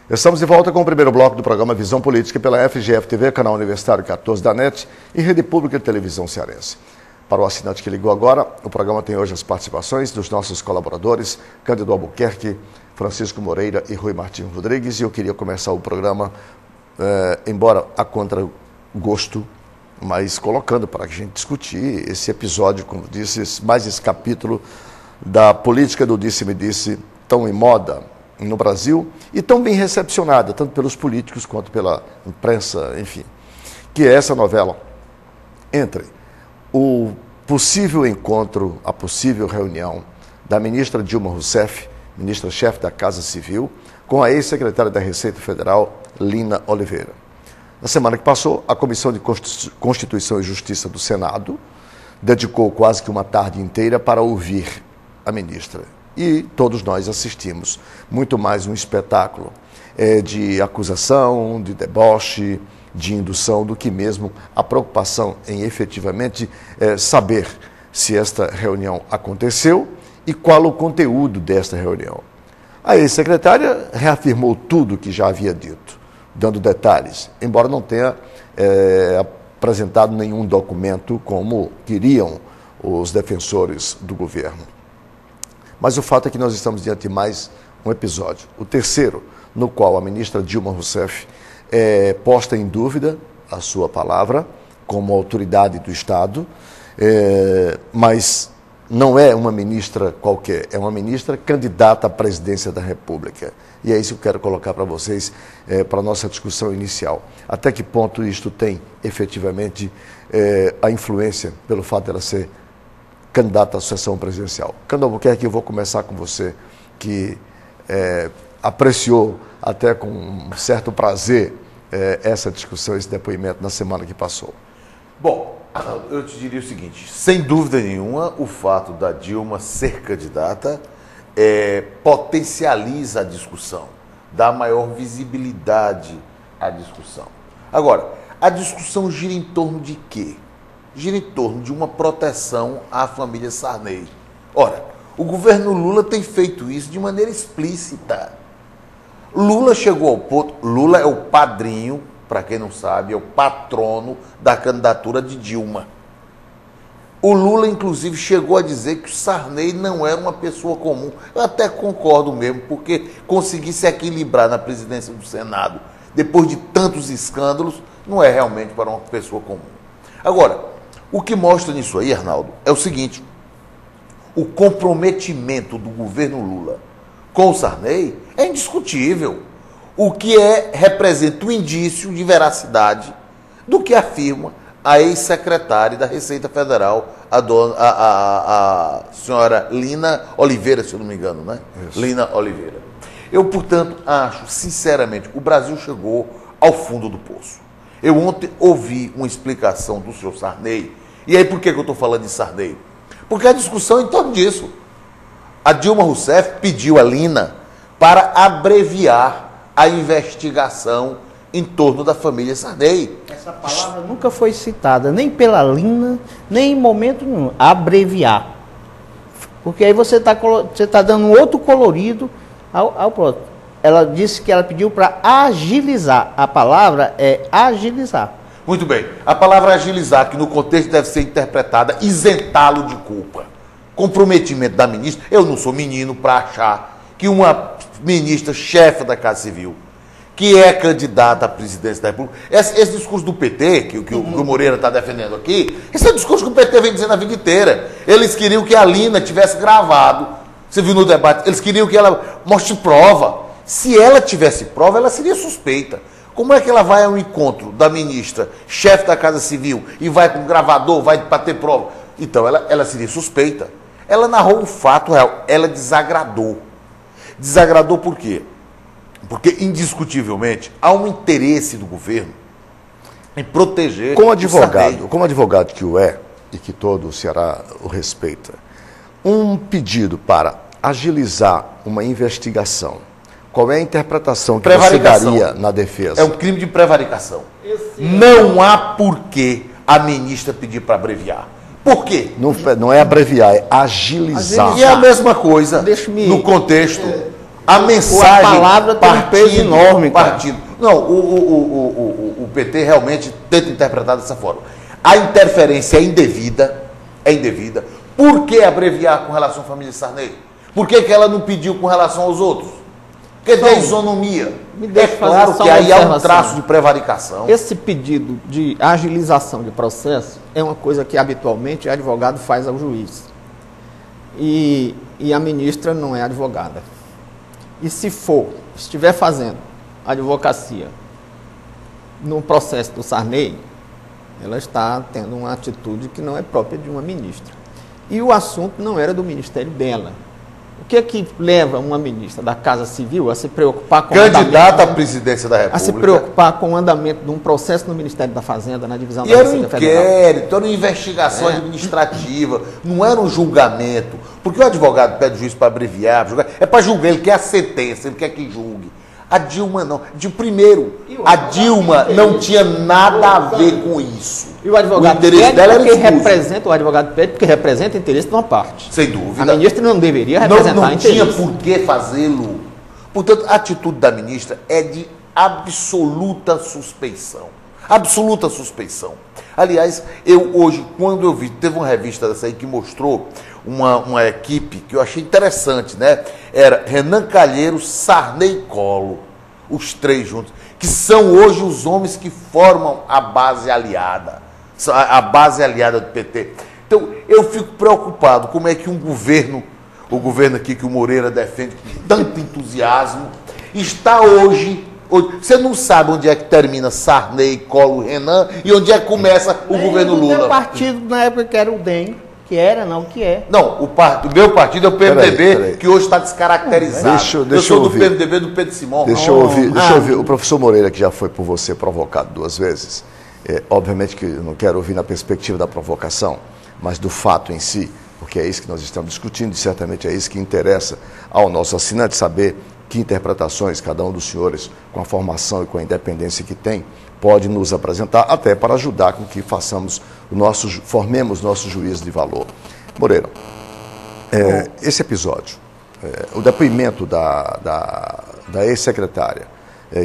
Estamos de volta com o primeiro bloco do programa Visão Política pela FGF-TV, canal Universitário 14 da NET e Rede Pública de Televisão Cearense. Para o assinante que ligou agora, o programa tem hoje as participações dos nossos colaboradores, Cândido Albuquerque, Francisco Moreira e Rui Martins Rodrigues. E eu queria começar o programa, embora a contragosto, mas colocando para a gente discutir esse episódio, como disse, mais esse capítulo da política do disse-me-disse, tão em moda no Brasil e tão bem recepcionada, tanto pelos políticos quanto pela imprensa, enfim, que é essa novela entre o possível encontro, a possível reunião da ministra Dilma Rousseff, ministra-chefe da Casa Civil, com a ex-secretária da Receita Federal, Lina Oliveira. Na semana que passou, a Comissão de Constituição e Justiça do Senado dedicou quase que uma tarde inteira para ouvir a ministra. E todos nós assistimos muito mais um espetáculo de acusação, de deboche, de indução, do que mesmo a preocupação em efetivamente saber se esta reunião aconteceu e qual o conteúdo desta reunião. A ex-secretária reafirmou tudo o que já havia dito, dando detalhes, embora não tenha apresentado nenhum documento como queriam os defensores do governo. Mas o fato é que nós estamos diante de mais um episódio, o terceiro, no qual a ministra Dilma Rousseff posta em dúvida a sua palavra como autoridade do Estado, mas não é uma ministra qualquer, é uma ministra candidata à presidência da República. E é isso que eu quero colocar para vocês, para a nossa discussão inicial. Até que ponto isto tem, efetivamente, a influência pelo fato dela ser candidata à sucessão presidencial. Cândido Albuquerque, eu vou começar com você, que apreciou até com um certo prazer essa discussão, esse depoimento na semana que passou. Bom, eu te diria o seguinte, sem dúvida nenhuma, o fato da Dilma ser candidata potencializa a discussão, dá maior visibilidade à discussão. Agora, a discussão gira em torno de quê? Gira em torno de uma proteção à família Sarney. Ora, o governo Lula tem feito isso de maneira explícita. Lula chegou ao ponto, Lula é o padrinho, para quem não sabe, é o patrono da candidatura de Dilma. O Lula, inclusive, chegou a dizer que o Sarney não era uma pessoa comum. Eu até concordo mesmo, porque conseguir se equilibrar na presidência do Senado, depois de tantos escândalos, não é realmente para uma pessoa comum. Agora, o que mostra nisso aí, Arnaldo, é o seguinte: o comprometimento do governo Lula com o Sarney é indiscutível, o que representa um indício de veracidade do que afirma a ex-secretária da Receita Federal, a senhora Lina Oliveira, se eu não me engano, né? Isso. Lina Oliveira. Eu, portanto, acho, sinceramente, o Brasil chegou ao fundo do poço. Eu ontem ouvi uma explicação do senhor Sarney. E aí por que eu estou falando de Sarney? Porque a discussão é em torno disso. A Dilma Rousseff pediu a Lina para abreviar a investigação em torno da família Sarney. Essa palavra nunca foi citada, nem pela Lina, nem em momento nenhum. Abreviar. Porque aí você tá dando um outro colorido ao próximo. Ela disse que ela pediu para agilizar. A palavra é agilizar. Muito bem. A palavra agilizar, que no contexto deve ser interpretada, isentá-lo de culpa. Comprometimento da ministra. Eu não sou menino para achar que uma ministra chefe da Casa Civil, que é candidata à presidência da República, esse discurso do PT, que o Moreira está defendendo aqui, esse é o discurso que o PT vem dizendo a vida inteira. Eles queriam que a Lina tivesse gravado. Você viu no debate? Eles queriam que ela mostre prova. Se ela tivesse prova, ela seria suspeita. Como é que ela vai ao encontro da ministra, chefe da Casa Civil, e vai com um gravador, vai para ter prova? Então, ela seria suspeita. Ela narrou um fato real, ela desagradou. Desagradou por quê? Porque, indiscutivelmente, há um interesse do governo em proteger como advogado que o é, e que todo o Ceará o respeita, um pedido para agilizar uma investigação. Qual é a interpretação que você daria na defesa? É um crime de prevaricação. Não há porquê a ministra pedir para abreviar. Por quê? Não é abreviar, é agilizar. E é a mesma coisa no contexto A mensagem... A palavra tem um peso enorme, cara. Partido. Não, o PT realmente tenta interpretar dessa forma. A interferência é indevida. Por que abreviar com relação à família Sarney? Por que ela não pediu com relação aos outros? Porque tem isonomia. É claro que aí há um traço de prevaricação. Esse pedido de agilização de processo é uma coisa que habitualmente o advogado faz ao juiz. E a ministra não é advogada. E se estiver fazendo advocacia no processo do Sarney, ela está tendo uma atitude que não é própria de uma ministra. E o assunto não era do ministério dela. O que é que leva uma ministra da Casa Civil a se preocupar com candidata à presidência da República, a se preocupar com o andamento de um processo no Ministério da Fazenda, na divisão e da era um Receita Federal? inquérito, era uma investigação administrativa, não era um julgamento. Porque o advogado pede o juiz para abreviar, é para julgar, ele quer a sentença, ele quer que julgue. A Dilma não. Primeiro, a Dilma não tinha nada a ver com isso. E o advogado interesse dela era representa, o advogado pede porque representa o interesse de uma parte. Sem dúvida. A ministra não deveria representar interesse. Não tinha por que fazê-lo. Portanto, a atitude da ministra é de absoluta suspeição. Absoluta suspeição. Aliás, eu hoje, quando eu vi, teve uma revista dessa aí que mostrou uma equipe que eu achei interessante, né? Era Renan Calheiros, Sarney e Collor, os três juntos, que são hoje os homens que formam a base aliada do PT. Então, eu fico preocupado como é que um governo, o governo aqui que o Moreira defende com tanto entusiasmo, está hoje... Você não sabe onde é que termina Sarney, Collor, Renan e onde é que começa o governo Lula. O partido na época que era o DEM, que era, não que é. Não, o meu partido é o PMDB, peraí. Que hoje está descaracterizado. Deixa eu sou eu do ouvir. PMDB do Pedro Simão. Deixa eu ouvir. O professor Moreira, que já foi por você provocado 2 vezes, obviamente que eu não quero ouvir na perspectiva da provocação, mas do fato em si, porque é isso que nós estamos discutindo e certamente é isso que interessa ao nosso assinante saber que interpretações cada um dos senhores, com a formação e com a independência que tem, pode nos apresentar, até para ajudar com que formemos nosso juízo de valor. Moreira, esse episódio, o depoimento da ex-secretária,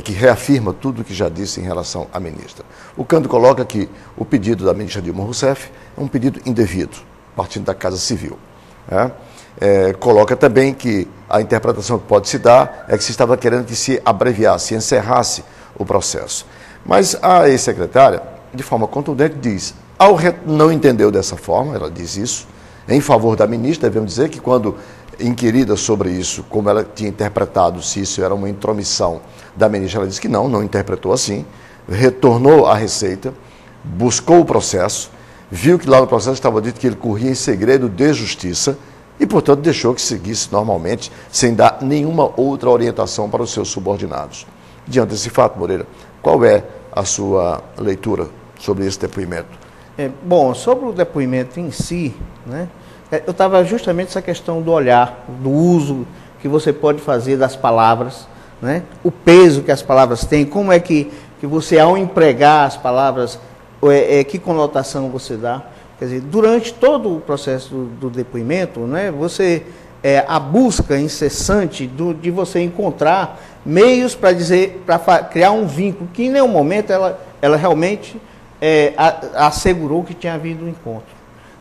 que reafirma tudo o que já disse em relação à ministra. O Cândido coloca que o pedido da ministra Dilma Rousseff é um pedido indevido, partindo da Casa Civil. Coloca também que a interpretação que pode se dar é que se estava querendo que se abreviasse, encerrasse o processo. Mas a ex-secretária, de forma contundente, diz, não entendeu dessa forma, ela diz isso, em favor da ministra, devemos dizer que quando inquirida sobre isso, como ela tinha interpretado, se isso era uma intromissão da ministra, ela disse que não interpretou assim, retornou à Receita, buscou o processo, viu que lá no processo estava dito que ele corria em segredo de justiça e, portanto, deixou que seguisse normalmente, sem dar nenhuma outra orientação para os seus subordinados. Diante desse fato, Moreira, qual é a sua leitura sobre esse depoimento? Bom, sobre o depoimento em si, né, eu estava justamente essa questão do olhar, do uso que você pode fazer das palavras, né, o peso que as palavras têm, como é que você, ao empregar as palavras, que conotação você dá. Quer dizer, durante todo o processo do depoimento, né, a busca incessante de você encontrar meios para criar um vínculo, que em nenhum momento ela realmente assegurou que tinha havido um encontro,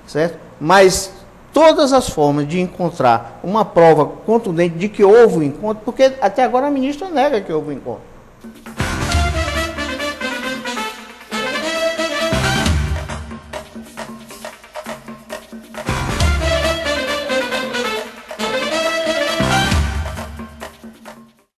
certo? Mas todas as formas de encontrar uma prova contundente de que houve um encontro, porque até agora a ministra nega que houve um encontro.